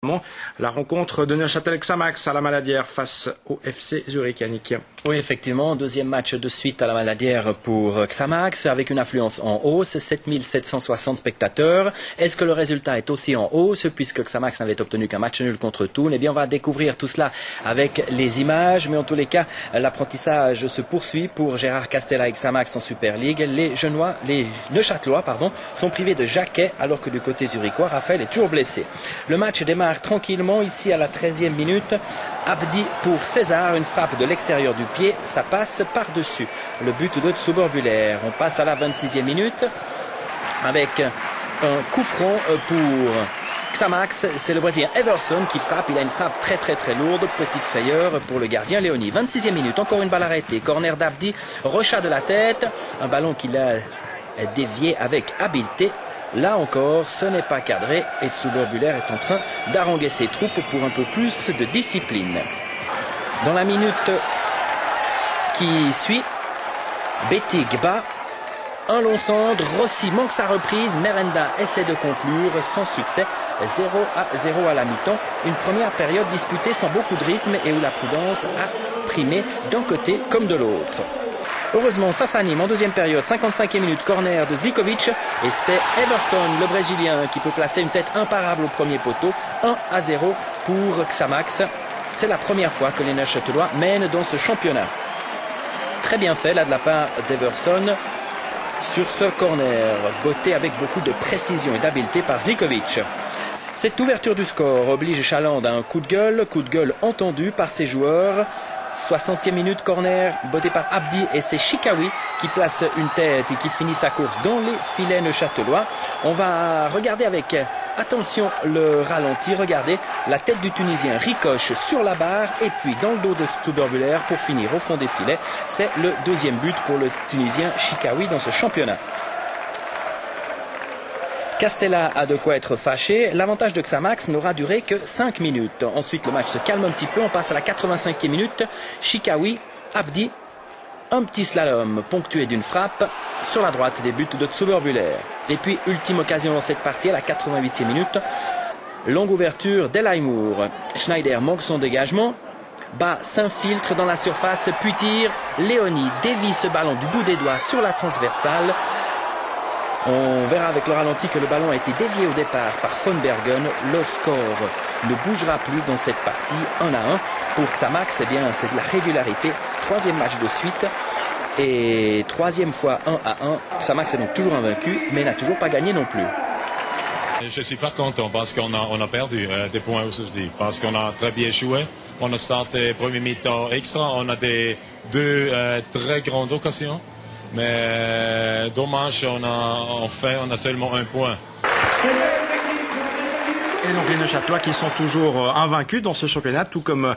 La rencontre de Neuchâtel Xamax à la Maladière face au FC Zurich, Yannick. Oui, effectivement, deuxième match de suite à la Maladière pour Xamax avec une affluence en hausse, 7760 spectateurs. Est-ce que le résultat est aussi en hausse puisque Xamax n'avait obtenu qu'un match nul contre Thun? Eh bien, on va découvrir tout cela avec les images, mais en tous les cas, l'apprentissage se poursuit pour Gérard Castella et Xamax en Super League. Les Neuchâtelois, sont privés de Jacquet alors que du côté zurichois, Raphaël est toujours blessé. Le match démarre tranquillement ici à la 13e minute. Abdi pour César, une frappe de l'extérieur du pied, ça passe par-dessus le but de Zuber-Buller. On passe à la 26e minute avec un coup franc pour Xamax. C'est le Brésilien Everson qui frappe, il a une frappe très lourde, petite frayeur pour le gardien Léoni. 26e minute, encore une balle arrêtée, corner d'Abdi, rochat de la tête, un ballon qu'il a dévié avec habileté. Là encore, ce n'est pas cadré et Zuber-Buller est en train d'haranguer ses troupes pour un peu plus de discipline. Dans la minute qui suit, Bettig bat, un long centre, Rossi manque sa reprise, Merenda essaie de conclure sans succès, 0-0 à la mi-temps. Une première période disputée sans beaucoup de rythme et où la prudence a primé d'un côté comme de l'autre. Heureusement, ça s'anime en deuxième période, 55e minute, corner de Zlikovic, et c'est Everson, le Brésilien, qui peut placer une tête imparable au premier poteau, 1-0 pour Xamax. C'est la première fois que les Neuchâtelois mènent dans ce championnat. Très bien fait là de la part d'Everson sur ce corner, botté avec beaucoup de précision et d'habileté par Zlikovic. Cette ouverture du score oblige Chaland à un coup de gueule entendu par ses joueurs. 60e minute, corner, botté par Abdi et c'est Chikawi qui place une tête et qui finit sa course dans les filets neuchâtelois. On va regarder avec attention le ralenti. Regardez, la tête du Tunisien ricoche sur la barre et puis dans le dos de Zuber-Buller pour finir au fond des filets. C'est le deuxième but pour le Tunisien Chikawi dans ce championnat. Castella a de quoi être fâché. L'avantage de Xamax n'aura duré que 5 minutes. Ensuite, le match se calme un petit peu. On passe à la 85e minute. Chikawi, Abdi, un petit slalom ponctué d'une frappe sur la droite des buts de Zuber-Buller. Et puis, ultime occasion dans cette partie à la 88e minute. Longue ouverture d'Elaïmour. Schneider manque son dégagement. Bas s'infiltre dans la surface, puis tire. Léoni dévie ce ballon du bout des doigts sur la transversale. On verra avec le ralenti que le ballon a été dévié au départ par Von Bergen. Le score ne bougera plus dans cette partie 1-1. Pour Xamax, eh bien, c'est de la régularité. Troisième match de suite et troisième fois 1-1. Xamax est donc toujours invaincu, mais n'a toujours pas gagné non plus. Je suis pas content parce qu'on a perdu des points aujourd'hui, parce qu'on a très bien joué. On a starté premier mi-temps extra, on a deux très grandes occasions. Mais dommage, on a seulement un point. Et donc les Neuchâtelois qui sont toujours invaincus dans ce championnat, tout comme